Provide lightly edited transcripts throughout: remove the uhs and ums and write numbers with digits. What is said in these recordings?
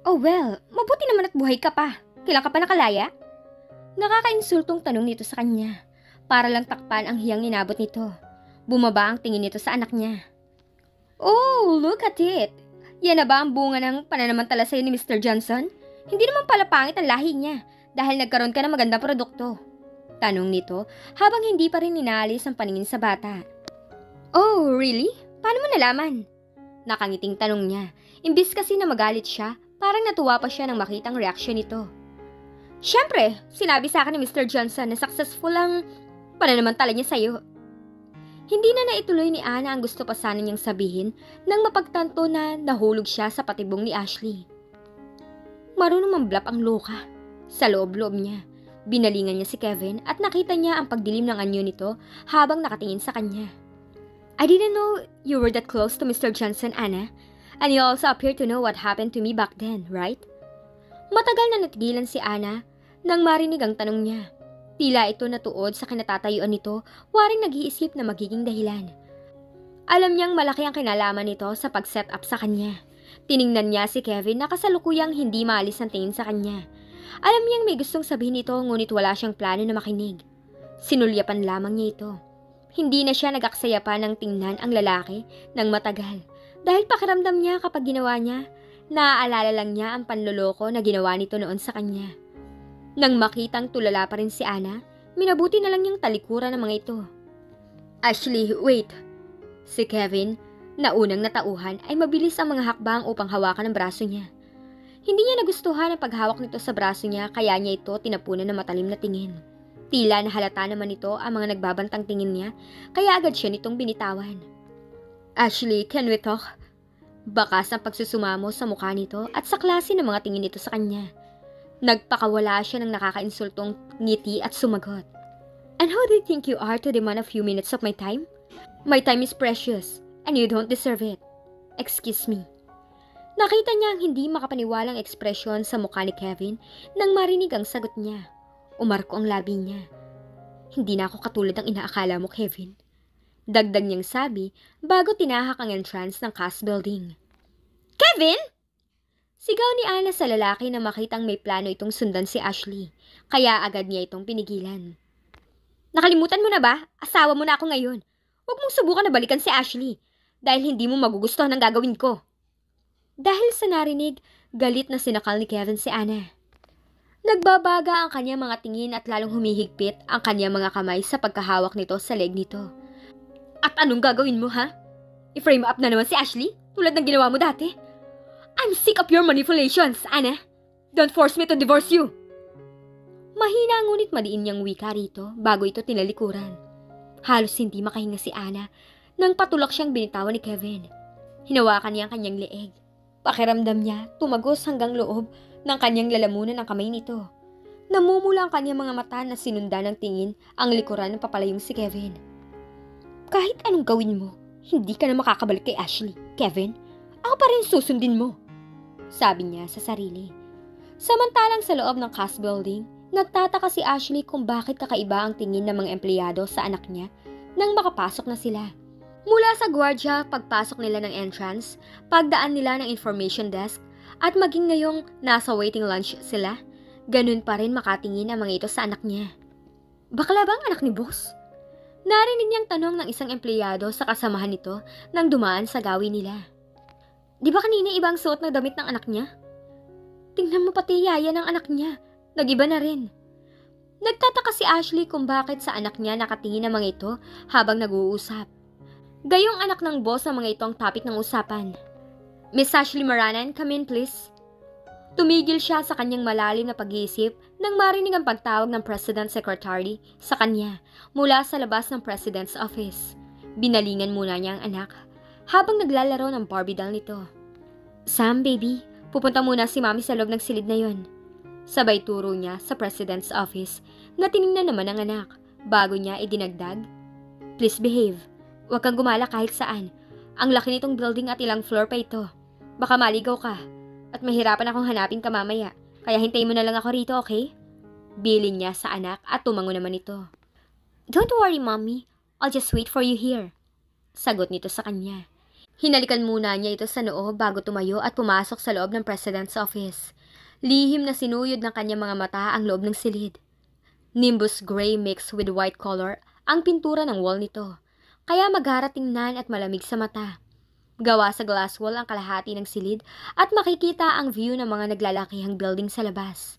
Oh well, mabuti naman at buhay ka pa. Kailan ka pa nakalaya? Nakakainsultong tanong nito sa kanya. Para lang takpan ang hiyang inabot nito. Bumaba ang tingin nito sa anak niya. Oh, look at it. Yan na ba ang bunga ng pananamantala sa'yo ni Mr. Johnson? Hindi naman pala pangit ang lahi niya dahil nagkaroon ka ng magandang produkto. Tanong nito habang hindi pa rin inaalis ang paningin sa bata. Oh, really? Paano mo nalaman? Nakangiting tanong niya. Imbis kasi na magalit siya, parang natuwa pa siya nang makita ang reaksyon nito. Siyempre, sinabi sa akin ni Mr. Johnson na successful ang pananamantala niya sa'yo. Hindi na naituloy ni Anna ang gusto pa sana niyang sabihin nang mapagtanto na nahulog siya sa patibong ni Ashley. Marunong mamblap ang loka. Sa loob-loob niya, binalingan niya si Kevin at nakita niya ang pagdilim ng anyo nito habang nakatingin sa kanya. I didn't know you were that close to Mr. Johnson, Anna. And you also appear to know what happened to me back then, right? Matagal na natigilan si Anna nang marinig ang tanong niya. Tila ito natuod sa kinatatayuan nito, waring nag-iisip na magiging dahilan. Alam niyang malaki ang kinalaman nito sa pag-set up sa kanya. Tiningnan niya si Kevin na kasalukuyang hindi maalis ang tingin sa kanya. Alam niyang may gustong sabihin ito ngunit wala siyang plano na makinig. Sinulyapan lamang niya ito. Hindi na siya nag-aksaya pa ng tingnan ang lalaki ng matagal. Dahil pakiramdam niya kapag ginawa niya, naaalala lang niya ang panloloko na ginawa nito noon sa kanya. Nang makitang tulala pa rin si Anna, minabuti na lang niyang talikuran ng mga ito. Ashley, wait. Si Kevin, na unang natauhan, ay mabilis ang mga hakbang upang hawakan ang braso niya. Hindi niya nagustuhan ang paghawak nito sa braso niya kaya niya ito tinapunan ng matalim na tingin. Tila nahalata naman ito ang mga nagbabantang tingin niya kaya agad siya nitong binitawan. Ashley, can we talk? Bakas ang pagsusumamo sa mukha nito at sa klase ng mga tingin nito sa kanya. Nagpakawala siya ng nakakainsultong ngiti at sumagot. And how do you think you are to demand a few minutes of my time? My time is precious, and you don't deserve it. Excuse me. Nakita niya ang hindi makapaniwalang ekspresyon sa mukha ni Kevin nang marinig ang sagot niya. Umarko ang labi niya. Hindi na ako katulad ng inaakala mo, Kevin. Dagdag niyang sabi bago tinahak ang entrance ng cast building. Kevin! Sigaw ni Anna sa lalaki na makitang may plano itong sundan si Ashley, kaya agad niya itong pinigilan. Nakalimutan mo na ba? Asawa mo na ako ngayon. Huwag mong subukan na balikan si Ashley dahil hindi mo magugustuhan ang gagawin ko. Dahil sa narinig, galit na sinakal ni Kevin si Anna. Nagbabaga ang kanyang mga tingin at lalong humihigpit ang kanyang mga kamay sa pagkahawak nito sa leg nito. At anong gagawin mo, ha? I-frame up na naman si Ashley tulad ng ginawa mo dati? I'm sick of your manipulations, Anna. Don't force me to divorce you. Mahina ngunit madiin niyang wika rito bago ito tinalikuran. Halos hindi makahinga si Anna nang patulak siyang binitawan ni Kevin. Hinawakan niya ang kanyang leeg. Pakiramdam niya tumagos hanggang loob ng kanyang lalamunan ng kamay nito. Namumula ang kanyang mga mata na sinundan ng tingin ang likuran ng papalayong si Kevin. Kahit anong gawin mo, hindi ka na makakabalik kay Ashley, Kevin. Ako pa rin susundin mo. Sabi niya sa sarili. Samantalang sa loob ng cast building, nagtataka si Ashley kung bakit kakaiba ang tingin ng mga empleyado sa anak niya nang makapasok na sila. Mula sa gwardya, pagpasok nila ng entrance, pagdaan nila ng information desk, at maging ngayong nasa waiting lunch sila, ganun pa rin makatingin ang mga ito sa anak niya. Bakla bang anak ni boss? Narinig niyang tanong ng isang empleyado sa kasamahan nito nang dumaan sa gawi nila. Di ba kanina ibang suot ng damit ng anak niya? Tingnan mo pati yaya ng anak niya. Nag-iba na rin. Nagtataka si Ashley kung bakit sa anak niya nakatingin ang mga ito habang nag-uusap. Gayong anak ng boss ang mga ito ang topic ng usapan. Miss Ashley Maranan, come in please. Tumigil siya sa kanyang malalim na pag-iisip nang marinig ang pagtawag ng President Secretary sa kanya mula sa labas ng President's office. Binalingan muna niya ang anak habang naglalaro ng Barbie doll nito. Sam, baby, pupunta muna si Mami sa loob ng silid na yon. Sabay turo niya sa President's office na tiningnan naman ang anak bago niya idinagdag. Please behave. Huwag kang gumala kahit saan. Ang laki nitong building at ilang floor pa ito. Baka maligaw ka at mahirapan akong hanapin ka mamaya. Kaya hintayin mo na lang ako rito, okay? Bilin niya sa anak at tumango naman ito. Don't worry, Mommy. I'll just wait for you here. Sagot nito sa kanya. Hinalikan muna niya ito sa noo bago tumayo at pumasok sa loob ng President's office. Lihim na sinuyod ng kanyang mga mata ang loob ng silid. Nimbus gray mixed with white color ang pintura ng wall nito, kaya magaratingnan at malamig sa mata. Gawa sa glass wall ang kalahati ng silid at makikita ang view ng mga naglalakihang building sa labas.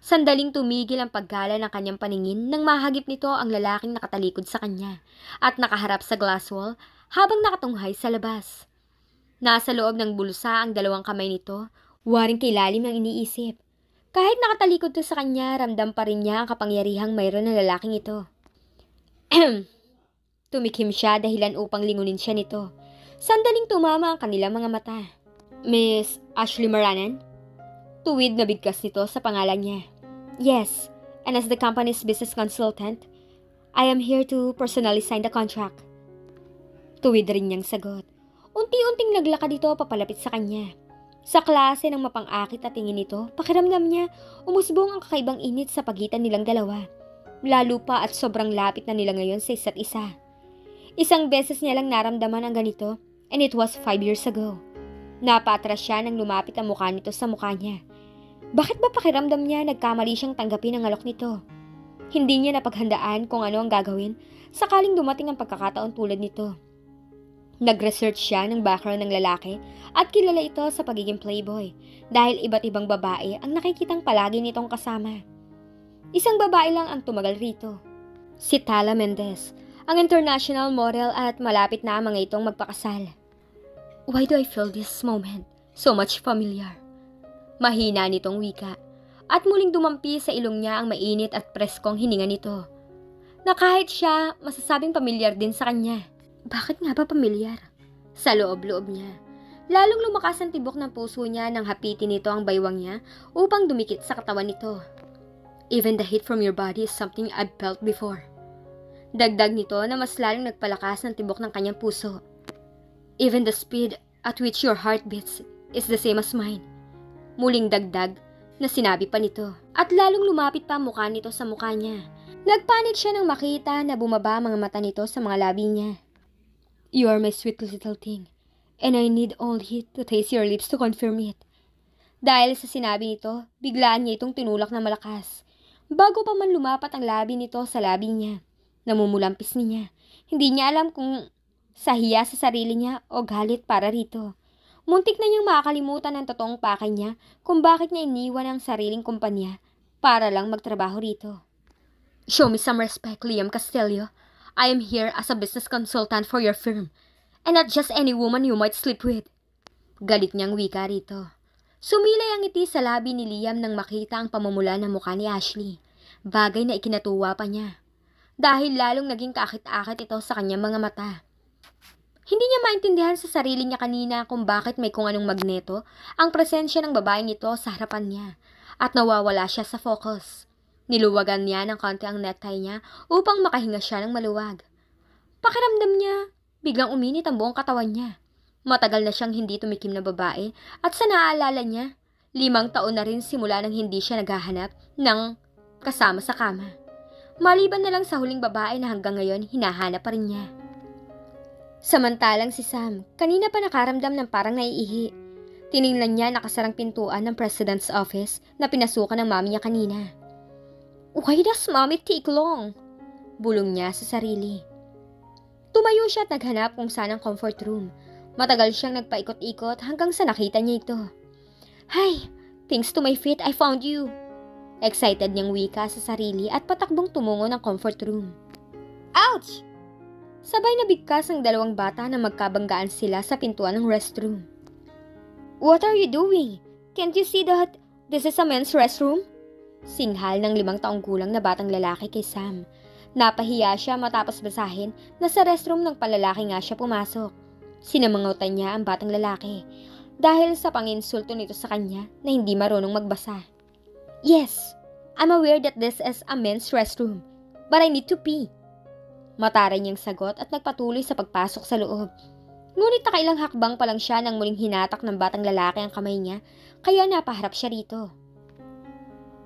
Sandaling tumigil ang paggala ng kanyang paningin nang mahagip nito ang lalaking nakatalikod sa kanya at nakaharap sa glass wall habang nakatunghay sa labas. Nasa loob ng bulsa ang dalawang kamay nito, waring kilalim ng iniisip. Kahit nakatalikod to sa kanya, ramdam pa rin niya ang kapangyarihang mayroon ng lalaking ito. Tumikim siya dahilan upang lingunin siya nito. Sandaling tumama ang kanilang mga mata. Miss Ashley Maranan? Tuwid na bigkas nito sa pangalan niya. Yes, and as the company's business consultant, I am here to personally sign the contract. Tuwid rin niyang sagot. Unti-unting naglakad ito papalapit sa kanya. Sa klase ng mapang-akit at tingin nito, pakiramdam niya, umusbong ang kakaibang init sa pagitan nilang dalawa. Lalo pa at sobrang lapit na nila ngayon sa isa't isa. Isang beses niya lang naramdaman ang ganito, and it was 5 years ago. Napaatras siya nang lumapit ang mukha nito sa mukha niya. Bakit ba pakiramdam niya nagkamali siyang tanggapin ang alok nito? Hindi niya napaghandaan kung ano ang gagawin sakaling dumating ang pagkakataon tulad nito. Nag-research siya ng background ng lalaki at kilala ito sa pagiging playboy dahil iba't ibang babae ang nakikitang palagi nitong kasama. Isang babae lang ang tumagal rito. Si Tala Mendez, ang international model at malapit na ang mga itong magpakasal. Why do I feel this moment so much familiar? Mahina nitong wika at muling dumampi sa ilong niya ang mainit at preskong hininga nito. Na kahit siya, masasabing pamilyar din sa kanya. Bakit nga ba pamilyar? Sa loob-loob niya. Lalong lumakas ang tibok ng puso niya nang hapitin nito ang baywang niya upang dumikit sa katawan nito. Even the heat from your body is something I've felt before. Dagdag nito na mas lalong nagpalakas ng tibok ng kanyang puso. Even the speed at which your heart beats is the same as mine. Muling dagdag na sinabi pa nito at lalong lumapit pa ang mukha nito sa mukha niya. Nagpanik siya nang makita na bumaba ang mga mata nito sa mga labi niya. You are my sweet little thing and I need only to taste your lips to confirm it. Dahil sa sinabi nito, biglaan niya itong tinulak na malakas. Bago pa man lumapat ang labi nito sa labi niya, namumulampis niya. Hindi niya alam kung sa hiya sa sarili niya o galit para rito. Muntik na niyang makakalimutan ang totoong pakay niya kung bakit niya iniwan ang sariling kumpanya para lang magtrabaho rito. Show me some respect, Liam Castillo. I am here as a business consultant for your firm and not just any woman you might sleep with. Galit niyang wika rito. Sumilay ang ngiti sa labi ni Liam nang makita ang pamumula ng mukha ni Ashley. Bagay na ikinatuwa pa niya. Dahil lalong naging kaakit-akit ito sa kanyang mga mata. Hindi niya maintindihan sa sarili niya kanina kung bakit may kung anong magneto ang presensya ng babaeng ito sa harapan niya at nawawala siya sa focus. Niluwagan niya ng konti ang necktie niya upang makahinga siya ng maluwag. Pakiramdam niya, biglang uminit ang buong katawan niya. Matagal na siyang hindi tumikim na babae at sa naaalala niya, 5 taon na rin simula nang hindi siya naghahanap ng kasama sa kama. Maliban na lang sa huling babae na hanggang ngayon hinahanap pa rin niya. Samantalang si Sam, kanina pa nakaramdam ng parang naiihi. Tiningnan niya nakasarang pintuan ng President's office na pinasukan ng mami niya kanina. Why does mommy take long? Bulong niya sa sarili. Tumayo siya at naghanap kung saan ang comfort room. Matagal siyang nagpaikot-ikot hanggang sa nakita niya ito. Hi, thanks to my feet, I found you. Excited niyang wika sa sarili at patakbong tumungo ng comfort room. Ouch! Sabay na bigkas ang dalawang bata na magkabanggaan sila sa pintuan ng restroom. What are you doing? Can't you see that this is a men's restroom? Singhal ng 5 taong gulang na batang lalaki kay Sam. Napahiya siya matapos basahin na sa restroom ng palalaki nga siya pumasok. Sinamangutan niya ang batang lalaki dahil sa panginsulto nito sa kanya na hindi marunong magbasa. Yes, I'm aware that this is a men's restroom, but I need to pee. Mataray niyang sagot at nagpatuloy sa pagpasok sa loob. Ngunit nakailang hakbang pa lang siya nang muling hinatak ng batang lalaki ang kamay niya, kaya napaharap siya rito.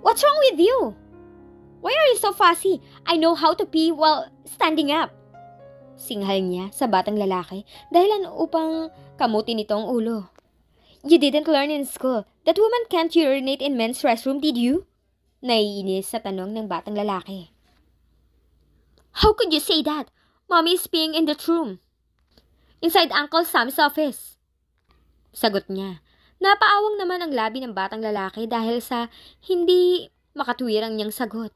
What's wrong with you? Why are you so fussy? I know how to pee while standing up. Singhal niya sa batang lalaki dahilan upang kamutin nito ang ulo. You didn't learn in school that women can't urinate in men's restroom, did you? Naiinis sa tanong ng batang lalaki. How could you say that? Mommy is peeing in that room. Inside Uncle Sam's office. Sagot niya. Napaawang naman ang labi ng batang lalaki dahil sa hindi makatuwirang niyang sagot.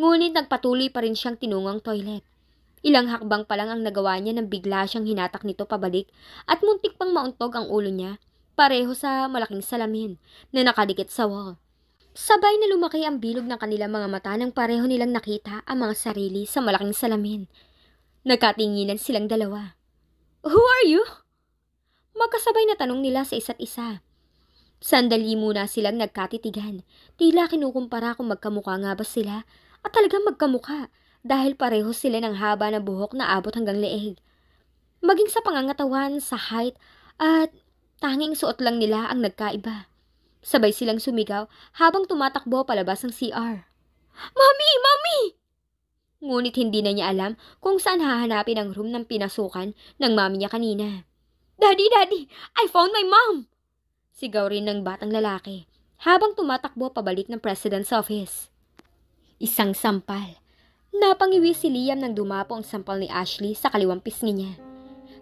Ngunit nagpatuloy pa rin siyang tinungang toilet. Ilang hakbang pa lang ang nagawa niya nang bigla siyang hinatak nito pabalik at muntik pang mauntog ang ulo niya, pareho sa malaking salamin na nakadikit sa wall. Sabay na lumaki ang bilog ng kanilang mga mata nang pareho nilang nakita ang mga sarili sa malaking salamin. Nagkatinginan silang dalawa. Who are you? Magkasabay na tanong nila sa isa't isa. Sandali muna silang nagkatitigan. Tila kinukumpara kung magkamukha nga ba sila at talagang magkamukha dahil pareho sila ng haba na buhok na abot hanggang leeg. Maging sa pangangatawan, sa height at tanging suot lang nila ang nagkaiba. Sabay silang sumigaw habang tumatakbo palabas ng CR. Mami! Mami! Ngunit hindi na niya alam kung saan hahanapin ang room ng pinasukan ng mami niya kanina. Daddy! Daddy! I found my mom! Sigaw rin ng batang lalaki habang tumatakbo pabalik ng president's office. Isang sampal. Napangiwi si Liam nang dumapo ang sampal ni Ashley sa kaliwang pisngi niya.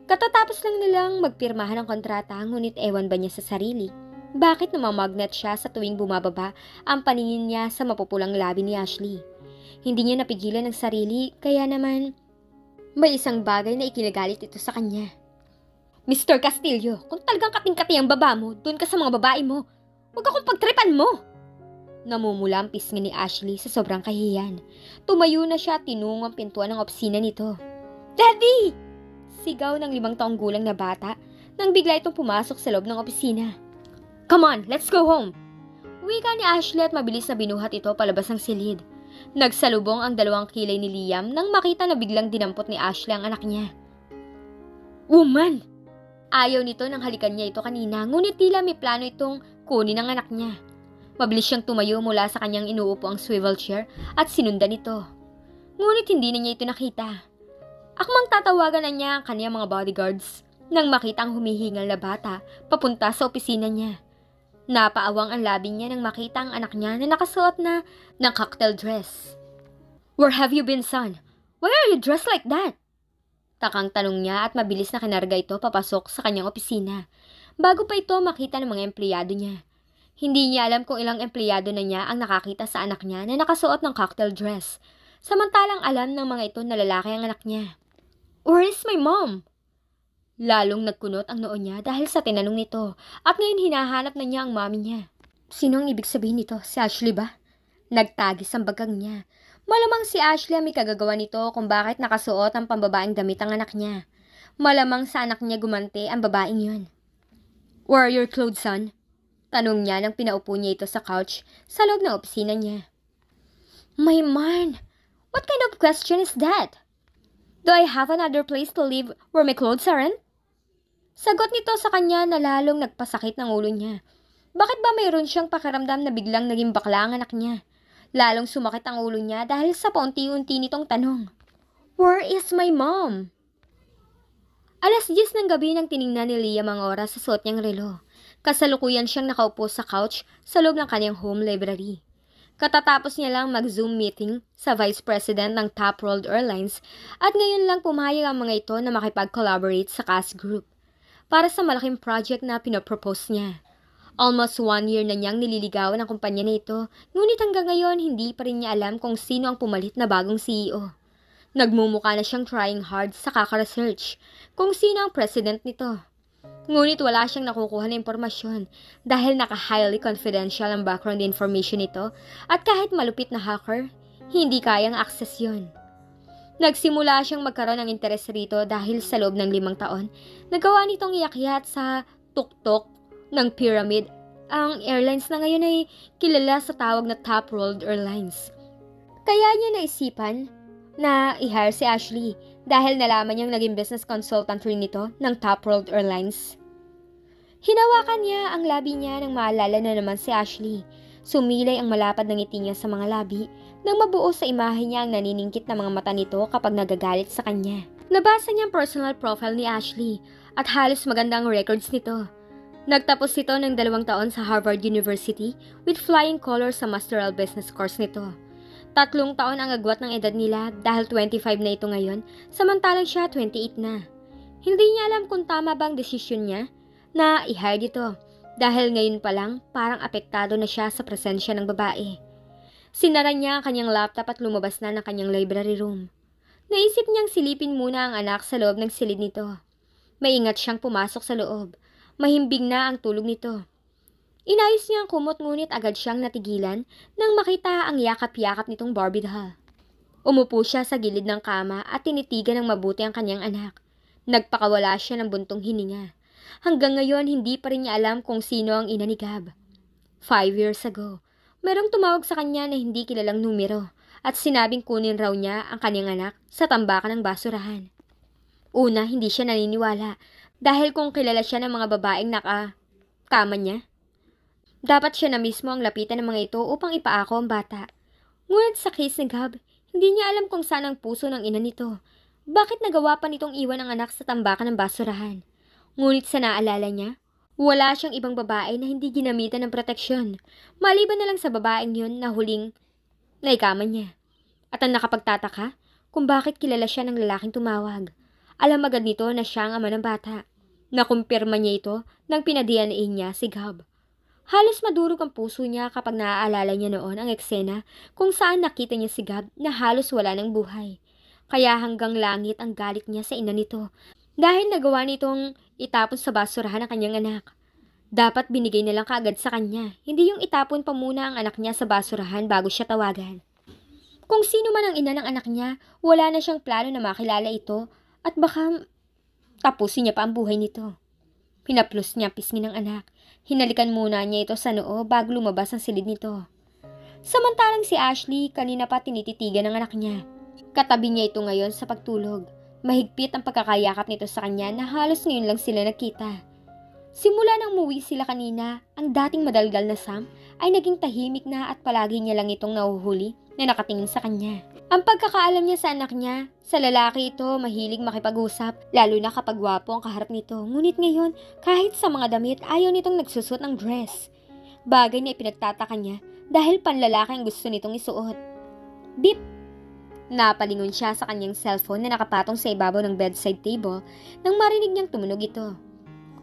Katatapos lang nilang magpirmahan ng kontrata ngunit ewan ba niya sa sarili? Bakit namamagnet siya sa tuwing bumababa ang paningin niya sa mapupulang labi ni Ashley? Hindi niya napigilan ang sarili kaya naman may isang bagay na ikinagalit ito sa kanya. Mr. Castillo, kung talagang kating-kati ang baba mo, doon ka sa mga babae mo. Huwag akong pagtripan mo! Namumula ang pisngi ni Ashley sa sobrang kahiyan. Tumayo na siya at tinungo ang pintuan ng opisina nito. Daddy! Sigaw ng 5 taong gulang na bata nang bigla itong pumasok sa loob ng opisina. Come on, let's go home! Wika ni Ashley at mabilis na binuhat ito palabas ng silid. Nagsalubong ang 2 kilay ni Liam nang makita na biglang dinampot ni Ashley ang anak niya. Woman! Ayaw nito nang halikan niya ito kanina, ngunit tila may plano itong kunin ang anak niya. Mabilis siyang tumayo mula sa kanyang inuupo ang swivel chair at sinundan ito. Ngunit hindi na niya ito nakita. Akmang tatawagan na niya ang kanyang mga bodyguards nang makita ang humihingal na bata papunta sa opisina niya. Napaawang ang labi niya nang makita ang anak niya na nakasuot na ng cocktail dress. Where have you been, son? Why are you dressed like that? Takang tanong niya at mabilis na kinarga ito papasok sa kanyang opisina. Bago pa ito makita ng mga empleyado niya. Hindi niya alam kung ilang empleyado na niya ang nakakita sa anak niya na nakasuot ng cocktail dress. Samantalang alam ng mga ito na lalaki ang anak niya. Where is my mom? Lalong nagkunot ang noo niya dahil sa tinanong nito at ngayon hinahanap na niya ang mami niya. Sino ang ibig sabihin nito? Si Ashley ba? Nagtagis ang bagang niya. Malamang si Ashley ang may kagagawa nito kung bakit nakasuot ang pambabaeng damit ang anak niya. Malamang sa anak niya gumante ang babaeng yun. Where are your clothes, son? Tanong niya nang pinaupo niya ito sa couch sa loob ng opisina niya. My man, what kind of question is that? Do I have another place to live where my clothes aren't? Sagot nito sa kanya na lalong nagpasakit ng ulo niya. Bakit ba mayroon siyang pakiramdam na biglang naging bakla ang anak niya? Lalong sumakit ang ulo niya dahil sa paunti-unti nitong tanong. Where is my mom? 10:00 ng gabi nang tiningnan ni Liam ang oras sa suot niyang relo. Kasalukuyan siyang nakaupo sa couch sa loob ng kanyang home library. Katatapos niya lang mag-Zoom meeting sa Vice President ng Top World Airlines at ngayon lang pumayag ang mga ito na makipag-collaborate sa CAS Group para sa malaking project na pinopropose niya. Almost 1 year na niyang nililigawan ang kumpanya na ito, ngunit hanggang ngayon hindi pa rin niya alam kung sino ang pumalit na bagong CEO. Nagmumukha na siyang trying hard sa kaka-research kung sino ang president nito. Ngunit wala siyang nakukuha na impormasyon dahil naka-highly confidential ang background information nito at kahit malupit na hacker, hindi kayang access yun. Nagsimula siyang magkaroon ng interes rito dahil sa loob ng 5 taon, nagawa nitong iakyat sa tuktok ng pyramid ang airlines na ngayon ay kilala sa tawag na Top World Airlines. Kaya niya naisipan na i-hire si Ashley dahil nalaman niyang naging business consultant rin nito ng Top World Airlines. Hinawakan niya ang labi niya nang maalala na naman si Ashley. Sumilay ang malapad na ngiti niya sa mga labi nang mabuo sa imahe niya ang naniningkit na mga mata nito kapag nagagalit sa kanya. Nabasa niya ang personal profile ni Ashley at halos magandang records nito. Nagtapos ito ng 2 taon sa Harvard University with flying colors sa masteral business course nito. 3 taon ang agwat ng edad nila dahil 25 na ito ngayon, samantalang siya 28 na. Hindi niya alam kung tama bang desisyon niya na i-hire dito dahil ngayon pa lang parang apektado na siya sa presensya ng babae. Sinara niya ang kanyang laptop at lumabas na ng kanyang library room. Naisip niyang silipin muna ang anak sa loob ng silid nito. Maingat siyang pumasok sa loob. Mahimbing na ang tulog nito. Inayos niya ang kumot ngunit agad siyang natigilan nang makita ang yakap-yakap nitong Barbie doll. Umupo siya sa gilid ng kama at tinitigan ng mabuti ang kanyang anak. Nagpakawala siya ng buntong hininga. Hanggang ngayon hindi pa rin niya alam kung sino ang ina ni Gab. 5 years ago, merong tumawag sa kanya na hindi kilalang numero at sinabing kunin raw niya ang kanyang anak sa tambakan ng basurahan. Una, hindi siya naniniwala dahil kung kilala siya ng mga babaeng nakakama niya, dapat siya na mismo ang lapitan ng mga ito upang ipaako ang bata. Ngunit sa case ni Gab, hindi niya alam kung saan ang puso ng ina nito. Bakit nagawa pa nitong iwan ang anak sa tambakan ng basurahan? Ngunit sa naalala niya, wala siyang ibang babae na hindi ginamitan ng proteksyon, maliban na lang sa babaeng yun na huling naikama niya. At ang nakapagtataka kung bakit kilala siya ng lalaking tumawag. Alam agad nito na siya ang ama ng bata. Nakumpirma niya ito nang pinadNA niya si Gab. Halos madurog ang puso niya kapag naaalala niya noon ang eksena kung saan nakita niya si Gab na halos wala ng buhay. Kaya hanggang langit ang galit niya sa ina nito dahil nagawa nitong itapon sa basurahan ang kanyang anak. Dapat binigay na lang kaagad sa kanya, hindi yung itapon pa muna ang anak niya sa basurahan bago siya tawagan. Kung sino man ang ina ng anak niya, wala na siyang plano na makilala ito at baka tapusin niya pa ang buhay nito. Pinaplos niya pisngi ng anak. Hinalikan muna niya ito sa noo bago lumabas ang silid nito. Samantalang si Ashley kanina pa tinititigan ng anak niya. Katabi niya ito ngayon sa pagtulog. Mahigpit ang pagkakayakap nito sa kanya na halos ngayon lang sila nagkita. Simula nang umuwi sila kanina, ang dating madalgal na Sam ay naging tahimik na at palagi niya lang itong nahuhuli na nakatingin sa kanya. Ang pagkakaalam niya sa anak niya, sa lalaki ito mahilig makipag-usap, lalo na kapag gwapo ang kaharap nito. Ngunit ngayon, kahit sa mga damit, ayaw nitong nagsusot ng dress. Bagay na ipinagtataka niya dahil panlalaki ang gusto nitong isuot. Beep! Napalingon siya sa kanyang cellphone na nakapatong sa ibabaw ng bedside table nang marinig niyang tumunog ito.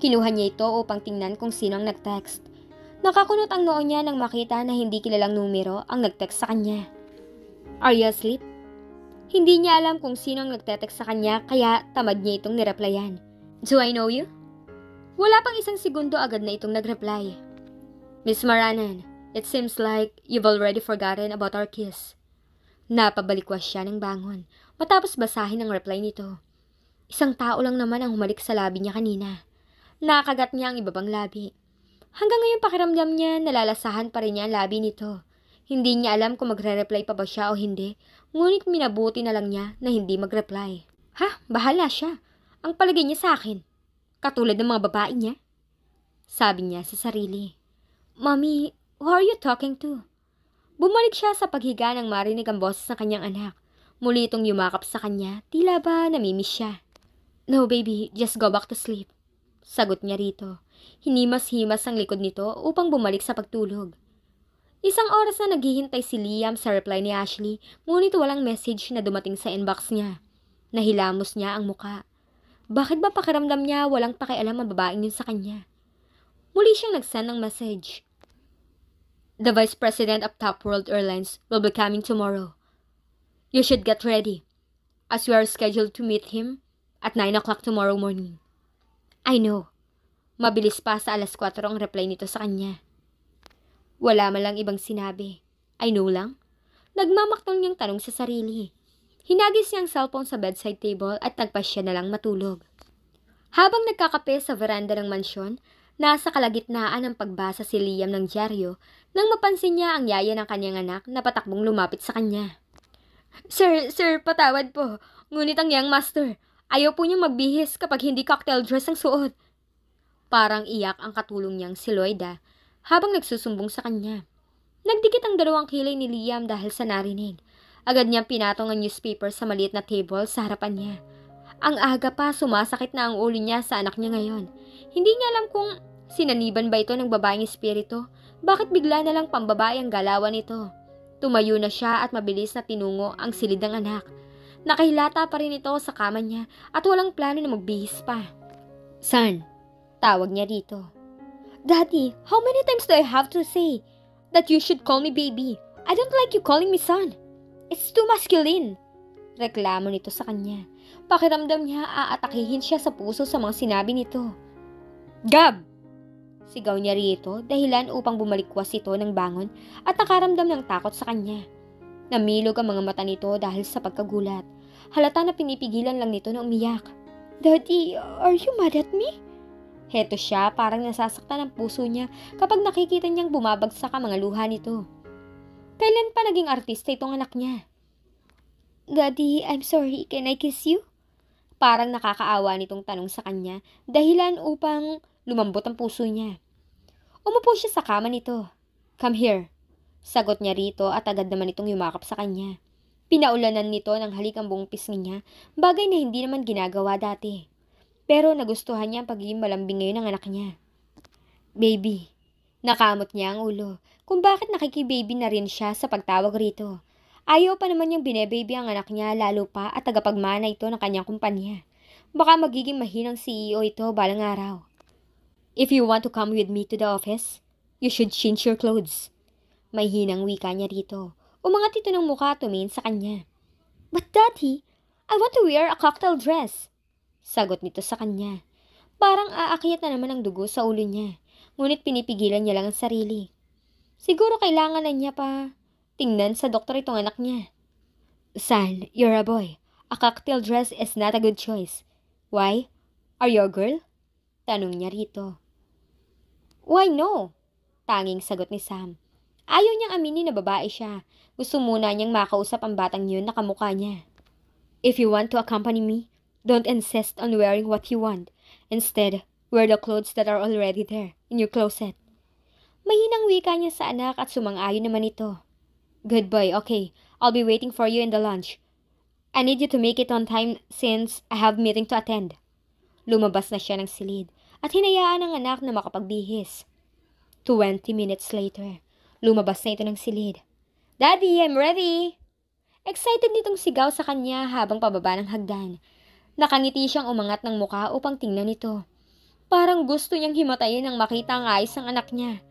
Kinuha niya ito upang tingnan kung sino ang nag-text. Nakakunot ang noo niya nang makita na hindi kilalang numero ang nag-text sa kanya. Are you asleep? Hindi niya alam kung sino ang nagte-text sa kanya kaya tamad niya itong nireplyan. Do I know you? Wala pang isang segundo agad na itong nagreply. Miss Maranan, it seems like you've already forgotten about our kiss. Napabalikwas siya ng bangon matapos basahin ang reply nito. Isang tao lang naman ang humalik sa labi niya kanina. Nakagat niya ang ibabang labi. Hanggang ngayon pakiramdam niya nalalasahan pa rin niya ang labi nito. Hindi niya alam kung magre-reply pa ba siya o hindi, ngunit minabuti na lang niya na hindi mag-reply. Ha? Bahala siya. Ang palagay niya sa akin. Katulad ng mga babae niya. Sabi niya sa sarili. Mommy, who are you talking to? Bumalik siya sa paghiga nang marinig ang boses ng kanyang anak. Muli itong yumakap sa kanya, tila ba namimiss siya. No baby, just go back to sleep. Sagot niya rito. Hinimas-himas ang likod nito upang bumalik sa pagtulog. Isang oras na naghihintay si Liam sa reply ni Ashley, ngunit walang message na dumating sa inbox niya. Nahilamos niya ang muka. Bakit ba pakiramdam niya walang pakialam ang babaeng yun sa kanya? Muli siyang nag-send ng message. The Vice President of Top World Airlines will be coming tomorrow. You should get ready, as we are scheduled to meet him at 9 o'clock tomorrow morning. I know. Mabilis pa sa 4:00 ang reply nito sa kanya. Wala man lang ibang sinabi. I know lang. Nagmamaktol niyang tanong sa sarili. Hinagis niya ang cellphone sa bedside table at nagpasya na lang matulog. Habang nagkakape sa veranda ng mansyon, nasa kalagitnaan ng pagbasa si Liam ng dyaryo nang mapansin niya ang yaya ng kanyang anak na patakbong lumapit sa kanya. Sir, patawad po. Ngunit ang young master, ayaw po niyang magbihis kapag hindi cocktail dress ang suot. Parang iyak ang katulong niyang si Loida habang nagsusumbong sa kanya. Nagdikit ang dalawang kilay ni Liam dahil sa narinig. Agad niyang pinatong ang newspaper sa maliit na table sa harapan niya. Ang aga pa, sumasakit na ang ulo niya sa anak niya ngayon. Hindi niya alam kung sinaniban ba ito ng babaeng espiritu. Bakit bigla na lang pambabae ang galawan nito? Tumayo na siya at mabilis na tinungo ang silid ng anak. Nakahilata pa rin ito sa kama niya at walang plano na magbihis pa. Son, tawag niya dito. Daddy, how many times do I have to say that you should call me baby? I don't like you calling me son. It's too masculine. Reklamo nito sa kanya. Pakiramdam niya aatakihin siya sa puso sa mga sinabi nito. Gab! Sigaw niya rito dahilan upang bumalikwas ito ng bangon at nakaramdam ng takot sa kanya. Namilog ang mga mata nito dahil sa pagkagulat. Halata na pinipigilan lang nito na umiyak. Daddy, are you mad at me? Heto siya, parang nasasaktan ang puso niya kapag nakikita niyang bumabagsak ang mga luha nito. Kailan pa naging artista itong anak niya? Daddy, I'm sorry. Can I kiss you? Parang nakakaawa nitong tanong sa kanya dahilan upang lumambot ang puso niya. Umupo siya sa kama nito. Come here. Sagot niya rito at agad naman itong yumakap sa kanya. Pinaulanan nito ng halik ang buong pisngi niya, bagay na hindi naman ginagawa dati. Pero nagustuhan niya ang pagiging malambing ngayon ng anak niya. Baby. Nakamot niya ang ulo kung bakit nakikibaby na rin siya sa pagtawag rito. Ayaw pa naman niyang binebaby ang anak niya lalo pa at tagapagmana ito ng kanyang kumpanya. Baka magiging mahinang CEO ito balang araw. If you want to come with me to the office, you should change your clothes. May hinang wika niya rito. Umangat ito ng mukha tumingin sa kanya. But Daddy, I want to wear a cocktail dress. Sagot nito sa kanya. Parang aakyat na naman ang dugo sa ulo niya. Ngunit pinipigilan niya lang ang sarili. Siguro kailangan na niya pa tingnan sa doktor itong anak niya. Son, you're a boy. A cocktail dress is not a good choice. Why? Are you a girl? Tanong niya rito. Why no? Tanging sagot ni Sam. Ayaw niyang aminin na babae siya. Gusto muna niyang makausap ang batang yun na kamukha niya. If you want to accompany me, don't insist on wearing what you want. Instead, wear the clothes that are already there in your closet. Mahinang wika niya sa anak at sumang-ayon naman ito. Good boy, okay. I'll be waiting for you in the lunch. I need you to make it on time since I have meeting to attend. Lumabas na siya ng silid at hinayaan ang anak na makapagbihis. 20 minutes later, lumabas na ito ng silid. Daddy, I'm ready! Excited nitong sigaw sa kanya habang pababa ng hagdan. Nakangiti siyang umangat ng muka upang tingnan ito. Parang gusto niyang himatayin nang makita ang ayos ng anak niya.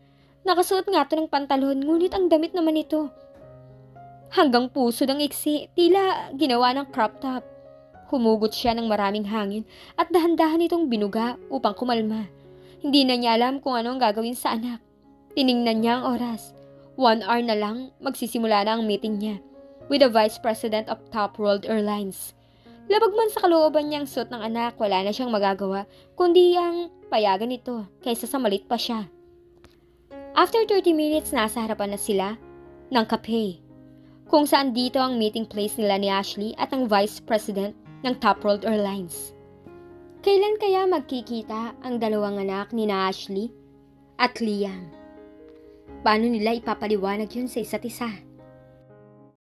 Nakasuot nga ito ng pantalon, ngunit ang damit naman ito. Hanggang puso ng iksi, tila ginawa ng crop top. Humugot siya ng maraming hangin at dahan-dahan itong binuga upang kumalma. Hindi na niya alam kung ano ang gagawin sa anak. Tiningnan niya ang oras. 1 hour na lang, magsisimula na ang meeting niya with the Vice President of Top World Airlines. Labag man sa kalooban niyang suot ng anak, wala na siyang magagawa, kundi ang payagan ito kaysa sa malit pa siya. After 30 minutes, nasa harapan na sila ng cafe, kung saan dito ang meeting place nila ni Ashley at ang Vice President ng Top World Airlines. Kailan kaya magkikita ang dalawang anak ni Ashley at Liam? Paano nila ipapaliwanag yun sa isa't isa?